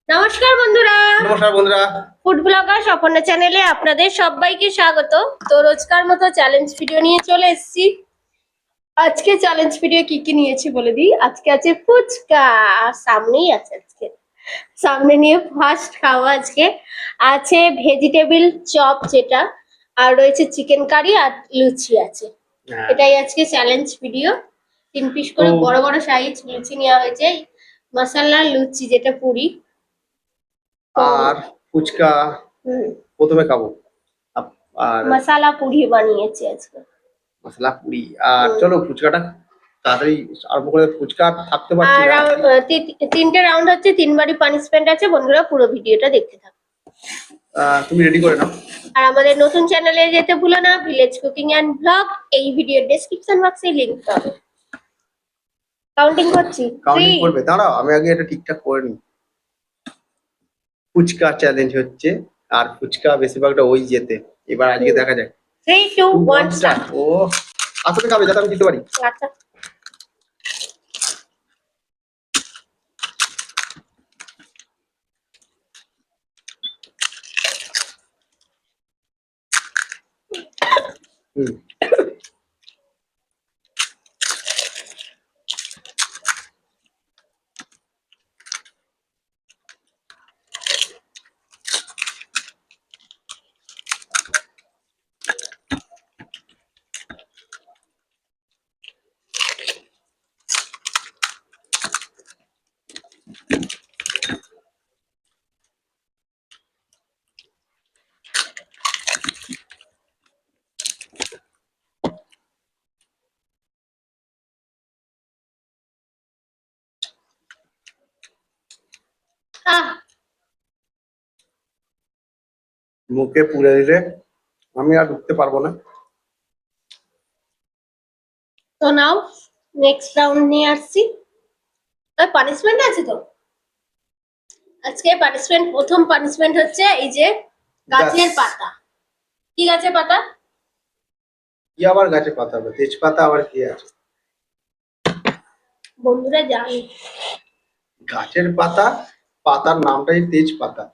নমস্কার বন্ধুরা। নমস্কার বন্ধুরা, ফুড ব্লগার স্বপন চ্যানেলে আপনাদের সবাইকে স্বাগত। তো রোজকার মতো চ্যালেঞ্জ ভিডিও নিয়ে চলে এসেছি। আজকে চ্যালেঞ্জ ভিডিও কি কি নিয়েছি বলে দিই। আজকে আছে ফুচকা, সামনেই আছে আজকে, সামনে নিয়ে ফার্স্ট খাওয়া আজকে আছে ভেজিটেবল চপ যেটা, আর রয়েছে চিকেন কারি আর লুচি আছে। এটাই আজকে চ্যালেঞ্জ ভিডিও। 3 পিস করে বড় বড় সাইজ লুচি নেওয়া হয়েছে, মশলা লুচি যেটা পুরি আর ফুচকা প্রথমে খাবো। আর মশলা পুরি বানিয়েছি আজকে, মশলা পুরি। আর চলো ফুচকাটা তাড়াতাড়ি আরম্ভ করে, ফুচকা থাকতে পারছি আর না। 3টে রাউন্ড হচ্ছে, 3বারই পানিশমেন্ট আছে। বন্ধুরা পুরো ভিডিওটা দেখতে থাকো। তুমি রেডি করে নাও। আর আমাদের নতুন চ্যানেলে যেতে ভুলো না, ভিলেজ কুকিং এন্ড ব্লগ। এই ভিডিওর ডেসক্রিপশন বক্সে লিংক পাবে। কাউন্টিং করছি। কাউন্টিং করবে, দাঁড়াও আমি আগে এটা ঠিকঠাক করে নিই। ফুচকা চ্যালেঞ্জ হচ্ছে, আর ফুচকা বেশিরভাগটা ওই যেতে। এবার আজকে দেখা যাক। 3 2 1 স্টার্ট। ও আসলে খাবে যাতে আমি জিততে পারি। আচ্ছা, হুম মুখে পুড়ে দিলে আমি আর ঢুকতে পারবো না। তো নাও নেক্সট রাউন্ড নিয়ে আসছি। পানিশমেন্ট আছে তো আজকে। পানিশমেন্ট, প্রথম পানিশমেন্ট হচ্ছে এই যে গাছের পাতা। কি গাছের পাতা? কি আবার গাছে পাতা হবে? তেজপাতা আবার কি আছে? বন্ধুরা জানি গাছের পাতা, পাতার নামটাই তেজপাতা।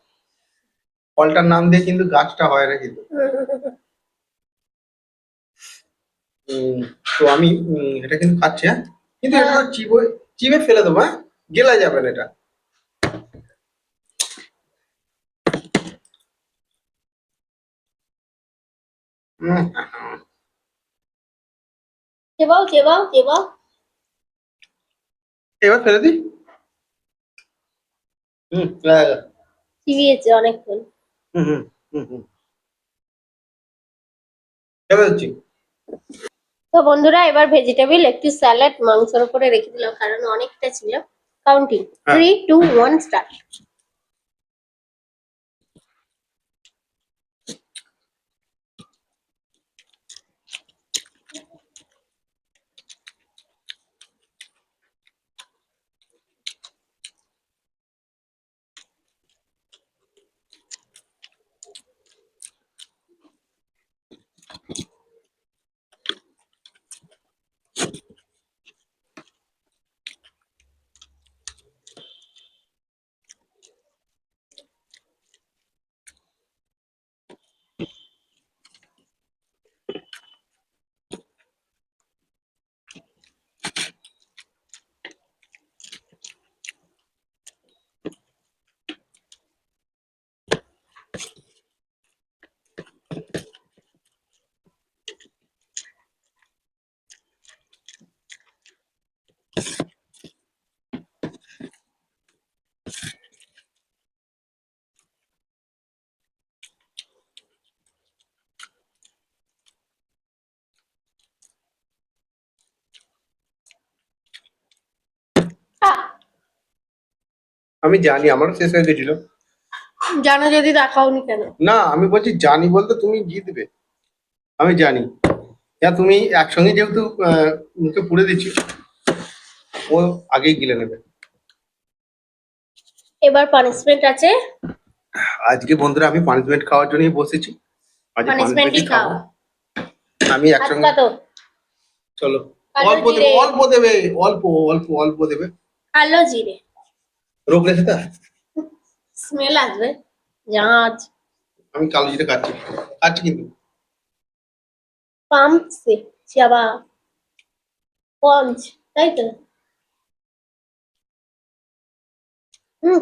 ফলটার নাম দিয়ে কিন্তু গাছটা হয় না কিন্তু। তো আমি এটা কিন্তু খাচ্ছি, হ্যাঁ, কিন্তু এটা তো চিবে চিবে ফেলে দেবো, হ্যাঁ, গেলা যাবে না এটা। চেবাও চেবাও চেবাও। এবার ফেলে দিই। চিবিয়েছে অনেকক্ষণ। হুম হুম হুম হুম ফেলে দিচ্ছি। তো বন্ধুরা এবার ভেজিটেবল একটু স্যালাড মাংসের উপরে রেখে দিলাম, কারণ অনেকটা ছিল। Counting 3 2 1 start. আমি জানি আমারও শেষ হয়ে গেছিল। জানো যদি দেখাওনি কেন? না আমি বলছি জানি বলতে তুমি জিতবে, আমি জানি। হ্যাঁ, তুমি একসঙ্গে যেহেতু মুখে পুড়ে দিচ্ছি, ও আগেই গিলে নেবে। এবার পানিশমেন্ট আছে। আজকে বন্ধুরা আমি পানিশমেন্ট খাওয়ার জন্যই বসেছি। আজ পানিশমেন্টই খাও। আমি একসঙ্গে। চলো, অল্প দেবে, অল্প দেবে, অল্প অল্প অল্প দেবে। কালো জিরে। রোগ লেগে তা স্মেল আসবে জাহাজ আমি কালো জিরে খাচ্ছি খাচ্ছি কিন্তু পাম্প সে চাবা পঞ্চ তাই তো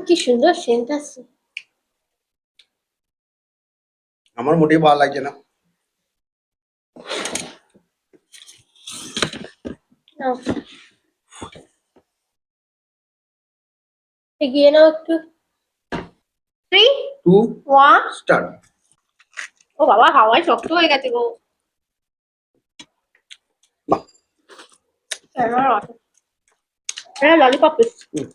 কি সুন্দর সেন্ট আসছে আমার মোটেই ভালো লাগছে না। নাও, এগিয়ে নাও একটু 3 টু 1 স্টার্ট। ও বাবা হাওয়ায় শক্ত হয়ে গেছে গো বাহ, হ্যাঁ ললিপপ হুম।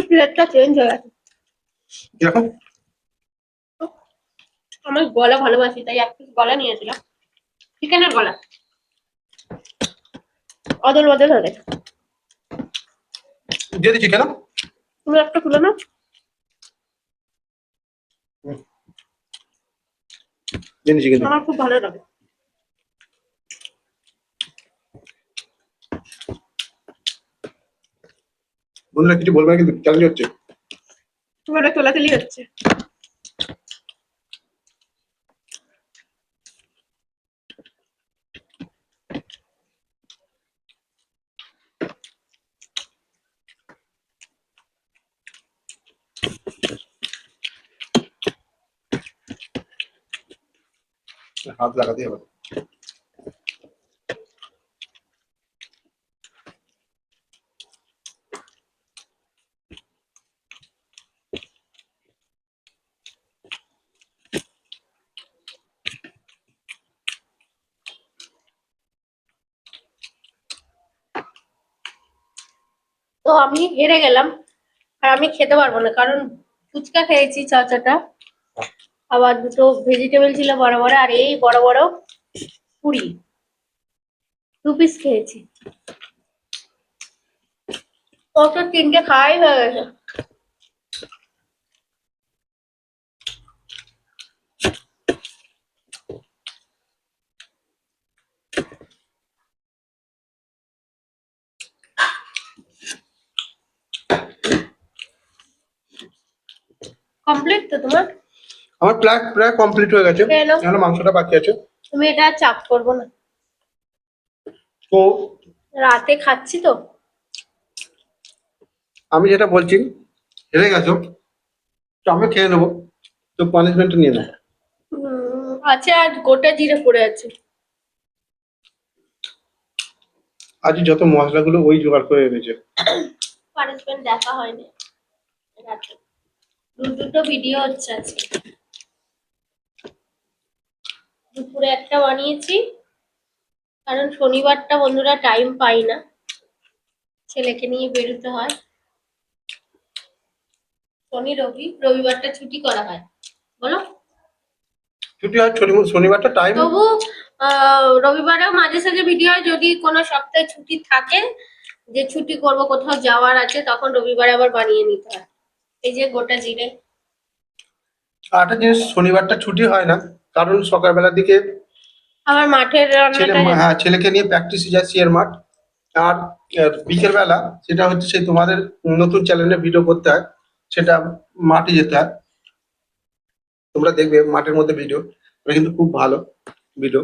প্লেটটা চেঞ্জ হয়ে গেছে কিরকম? আমার গলা ভালোবাসি তাই এক পিস গলা নিয়েছিলাম চিকেনের গলা অদল বদল হয়ে গেছে দিয়ে দিচ্ছি কেন? তুমি একটা খুলে নাও দিয়ে দিচ্ছি কিন্তু। আমার খুব ভালো লাগে বন্ধুরা কিছু বলবে না কিন্তু চ্যালেঞ্জ হচ্ছে। তোমার তোলাতুলি হচ্ছে হাত লাগাতে হবে। তো আমি হেরে গেলাম আর আমি খেতে পারবো না কারণ ফুচকা খেয়েছি চাচাটা আবার দুটো ভেজিটেবল ছিল বড় বড় আর এই বড় বড় পুরি 2 পিস খেয়েছি কত 3টে খাওয়াই হয়ে গেছে কমপ্লিট তো তোমার আমার প্রায় প্রায় কমপ্লিট হয়ে গেছে। কেন? এখন মাংসটা বাকি আছে। তুমি এটা চাপ করবো না তো রাতে খাচ্ছি তো আমি যেটা বলছি, হেরে গেছো তো আমি খেয়ে নেবো, তো পানিশমেন্টটা নিয়ে নাও। আচ্ছা আর গোটা জিরে পড়ে আছে আজ যত মশলাগুলো ওই জোগাড় করে এনেছে। পানিশমেন্ট দেখা হয়নি রাতে দুটো ভিডিও হচ্ছে আজকে দুপুরে একটা বানিয়েছি কারণ শনিবারটা বন্ধুরা টাইম পাই না ছেলেকে নিয়ে বেরোতে হয় শনি রবি রবিবারটা ছুটি করা হয় বলো ছুটি হয় শনিবারটা টাইম। তবু রবিবারেও মাঝে সাঝে ভিডিও হয় যদি কোনো সপ্তাহে ছুটি থাকে যে ছুটি করব কোথাও যাওয়ার আছে তখন রবিবারে আবার বানিয়ে নিতে হয় এই যে গোটা জিরে আর একটা জিনিস, শনিবারটা ছুটি হয় না কারণ সকালবেলার দিকে আমার মাঠের রান্নাটা হ্যাঁ ছেলেকে নিয়ে প্র্যাকটিসে যাচ্ছি এর মাঠ। আর বিকেল বেলা সেটা হচ্ছে সেই তোমাদের নতুন চ্যানেলে ভিডিও করতে হয়, সেটা মাঠে যেতে হয়। তোমরা দেখবে মাঠের মধ্যে ভিডিও, ওটা কিন্তু খুব ভালো ভিডিও,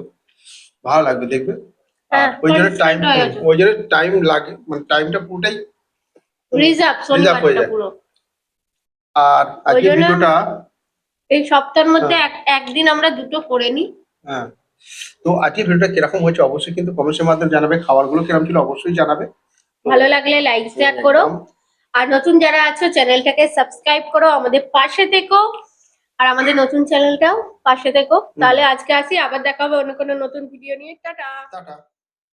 ভালো লাগবে দেখবে। আর হ্যাঁ ওই জন্য টাইম, constant হয়ে গেছে। ওই জন্য টাইম লাগে, মানে টাইমটা পুরোটাই রিজার্ভ হয়ে শনিবারটা যায়। পুরো আর ওই আজকে জন্য ভিডিওটা এই সপ্তাহের মধ্যে একদিন আমরা দুটো করে নিই হ্যাঁ তো আজকের ভিডিওটা কিরকম হয়েছে অবশ্যই কিন্তু কমেন্টের মাধ্যমে জানাবে, খাবারগুলো কিরকম ছিল অবশ্যই জানাবে। তো ভালো লাগলে লাইক শেয়ার করো, একদম। আর নতুন যারা আছো চ্যানেলটাকে সাবস্ক্রাইব করো, আমাদের পাশে থেকো, আর আমাদের নতুন চ্যানেলটাও পাশে থেকো। তাহলে আজকে আসি, আবার দেখা হবে অন্য কোনো নতুন ভিডিও নিয়ে। টাটা। টাটা।